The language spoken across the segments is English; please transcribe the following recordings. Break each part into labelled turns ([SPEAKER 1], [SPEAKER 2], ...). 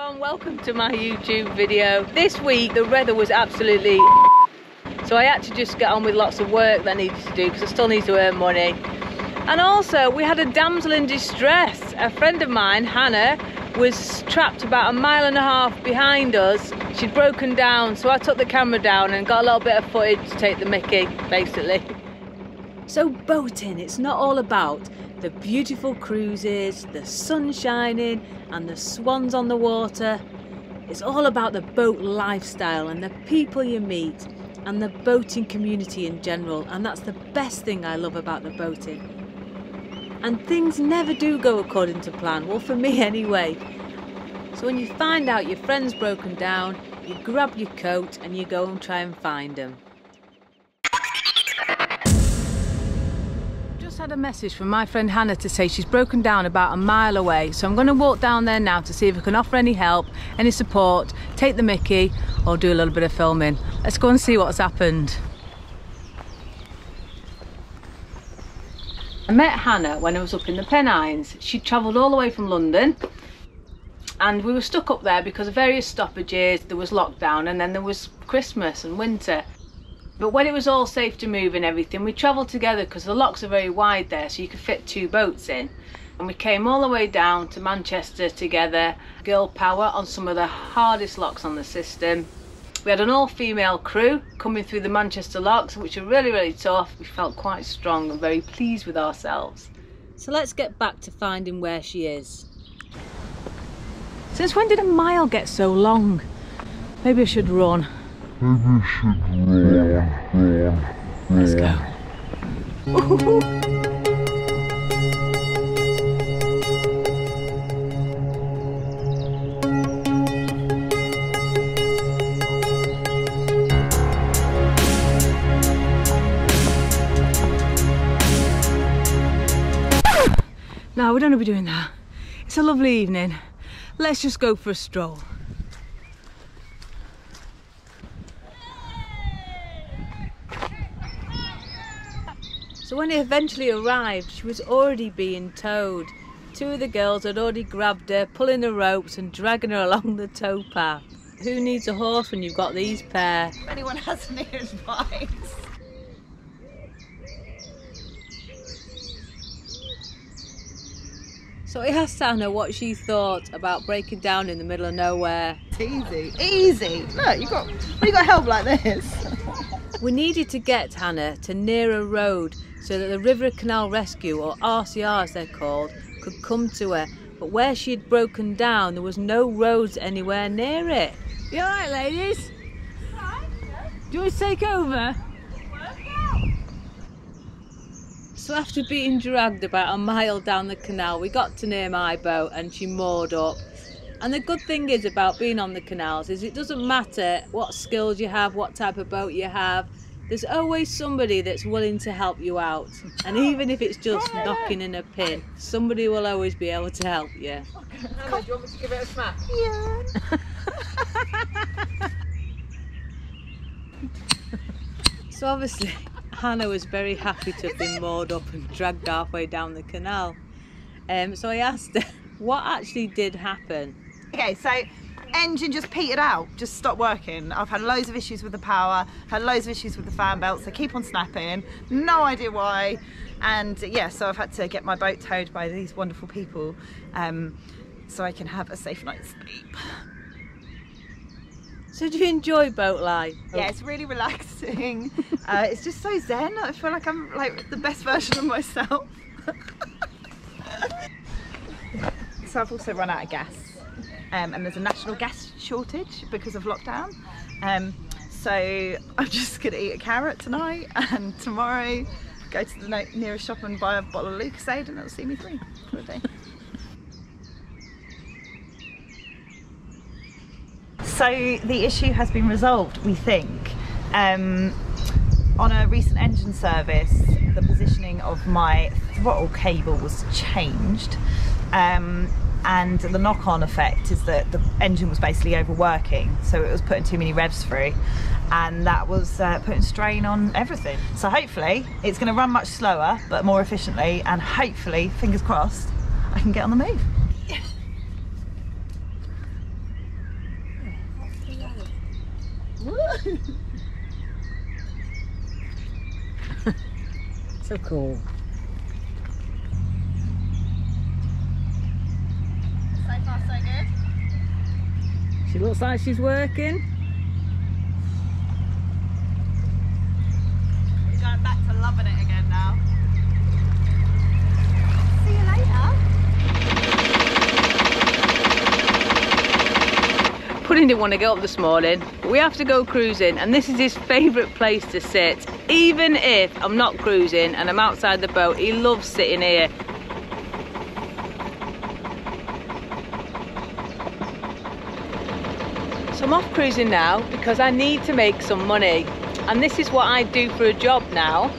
[SPEAKER 1] everyone, welcome to my YouTube video. This week the weather was absolutely so I had to just get on with lots of work that I needed to do because I still need to earn money. And also we had a damsel in distress. A friend of mine, Hannah, was trapped about 1.5 miles behind us. She'd broken down, so I took the camera down and got a little bit of footage to take the mickey, basically. So boating, it's not all about the beautiful cruises, the sun shining and the swans on the water. It's all about the boat lifestyle and the people you meet and the boating community in general, and that's the best thing I love about the boating. And things never do go according to plan, well for me anyway. So when you find out your friend's broken down, you grab your coat and you go and try and find them. Had a message from my friend Hannah to say she's broken down about 1 mile away, so I'm going to walk down there now to see if I can offer any help, any support, take the mickey or do a little bit of filming. Let's go and see what's happened. I met Hannah when I was up in the Pennines. She'd travelled all the way from London and we were stuck up there because of various stoppages. There was lockdown and then there was Christmas and winter. But when it was all safe to move and everything, we travelled together because the locks are very wide there, so you could fit 2 boats in. And we came all the way down to Manchester together, girl power on some of the hardest locks on the system. We had an all-female crew coming through the Manchester locks, which are really, really tough. We felt quite strong and very pleased with ourselves. So let's get back to finding where she is. Since when did 1 mile get so long? Maybe I should run. Let's go. No, we don't want to be doing that. It's a lovely evening. Let's just go for a stroll. So when it eventually arrived, she was already being towed. 2 of the girls had already grabbed her, pulling the ropes and dragging her along the tow path. Who needs a horse when you've got these pair?
[SPEAKER 2] If anyone has any advice.
[SPEAKER 1] So I asked Hannah what she thought about breaking down in the middle of nowhere.
[SPEAKER 2] It's easy, easy. Look, you got help like this.
[SPEAKER 1] We needed to get Hannah to near a road so that the River Canal Rescue, or RCR as they're called, could come to her. But where she had broken down, there was no roads anywhere near it. You alright, ladies? Right, yeah. Do you want to take over? So after being dragged about 1 mile down the canal, we got to near my boat and she moored up. And the good thing is about being on the canals is it doesn't matter what skills you have, what type of boat you have, there's always somebody that's willing to help you out. And even if it's just knocking in a pin, somebody will always be able to help you.
[SPEAKER 3] Hannah, do you want me to give it a smack?
[SPEAKER 2] Yeah.
[SPEAKER 1] So obviously Hannah was very happy to have been moored up and dragged halfway down the canal. So I asked her what actually did happen.
[SPEAKER 2] Okay, so engine just petered out, just stopped working. I've had loads of issues with the power, had loads of issues with the fan belts, they keep on snapping, no idea why. And yeah, so I've had to get my boat towed by these wonderful people so I can have a safe night's sleep.
[SPEAKER 1] So do you enjoy boat life?
[SPEAKER 2] Yeah, it's really relaxing. It's just so zen. I feel like I'm like the best version of myself. So I've also run out of gas. And there's a national gas shortage because of lockdown. So I'm just gonna eat a carrot tonight and tomorrow go to the nearest shop and buy a bottle of Lucasade and that'll see me through for a day. So the issue has been resolved, we think. On a recent engine service, the positioning of my throttle cable was changed. And the knock-on effect is that the engine was basically overworking, so it was putting too many revs through, and that was putting strain on everything. So hopefully it's going to run much slower but more efficiently, and hopefully, fingers crossed, I can get on the move.
[SPEAKER 1] So cool.
[SPEAKER 2] So far so good.
[SPEAKER 1] She looks like she's working.
[SPEAKER 2] We're going back to loving it again now. See you later.
[SPEAKER 1] Pudding didn't want to get up this morning, but we have to go cruising, and this is his favourite place to sit. Even if I'm not cruising and I'm outside the boat, he loves sitting here. So I'm off cruising now because I need to make some money, and this is what I do for a job now.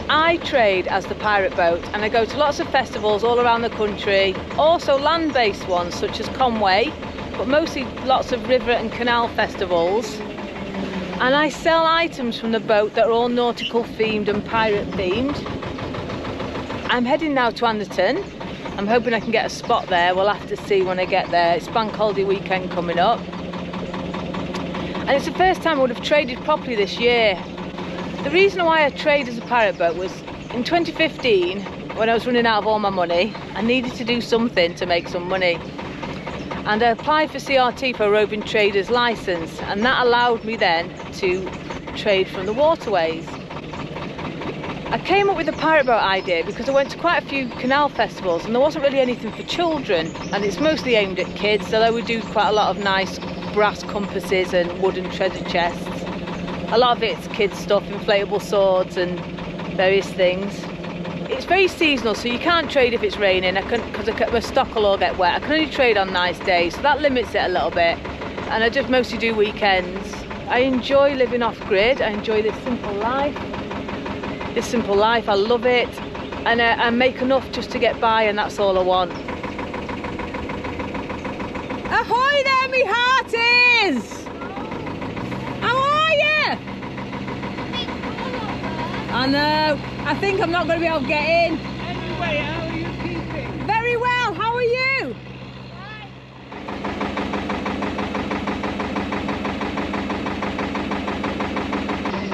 [SPEAKER 1] I trade as the pirate boat, and I go to lots of festivals all around the country, also land-based ones such as Conway, but mostly lots of river and canal festivals. And I sell items from the boat that are all nautical themed and pirate themed. I'm heading now to Anderton. I'm hoping I can get a spot there. We'll have to see when I get there. It's bank holiday weekend coming up. And it's the first time I would have traded properly this year. The reason why I trade as a pirate boat was in 2015, when I was running out of all my money, I needed to do something to make some money. And I applied for CRT for a Roving Trader's licence, and that allowed me then to trade from the waterways. I came up with the pirate boat idea because I went to quite a few canal festivals and there wasn't really anything for children, and it's mostly aimed at kids, although we do quite a lot of nice brass compasses and wooden treasure chests. A lot of it's kids stuff, inflatable swords and various things. It's very seasonal, so you can't trade if it's raining, because my stock will all get wet. I can only trade on nice days, so that limits it a little bit. And I just mostly do weekends. I enjoy living off grid. I enjoy this simple life. I love it. And I make enough just to get by, and that's all I want. Ahoy there, me hearties! How are you? I know. I think I'm not going to be able to get in.
[SPEAKER 3] Anyway, how are you keeping?
[SPEAKER 1] Very well. How are you?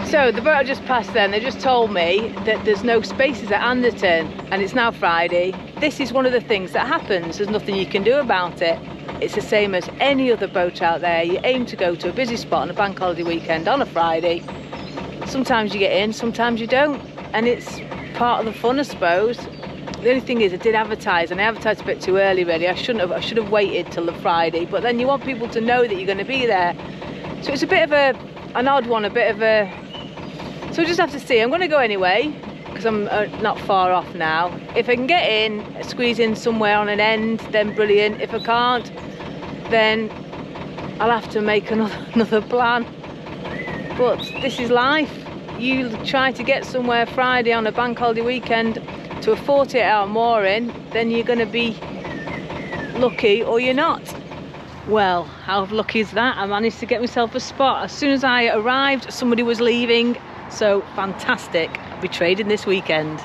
[SPEAKER 1] So the boat I just passed then, they just told me that there's no spaces at Anderton, and it's now Friday. This is one of the things that happens. There's nothing you can do about it. It's the same as any other boat out there. You aim to go to a busy spot on a bank holiday weekend on a Friday. Sometimes you get in, sometimes you don't, and it's part of the fun, I suppose. The only thing is I did advertise, and I advertised a bit too early really. I should have waited till the Friday, but then you want people to know that you're going to be there. So it's a bit of an odd one, so we'll just have to see. I'm going to go anyway because I'm not far off now. If I can get in, squeeze in somewhere on an end, then brilliant. If I can't, then I'll have to make another plan. But this is life. You try to get somewhere Friday on a bank holiday weekend to a 48-hour mooring, then you're going to be lucky or you're not. Well, how lucky is that? I managed to get myself a spot. As soon as I arrived, somebody was leaving. So fantastic. I'll be trading this weekend.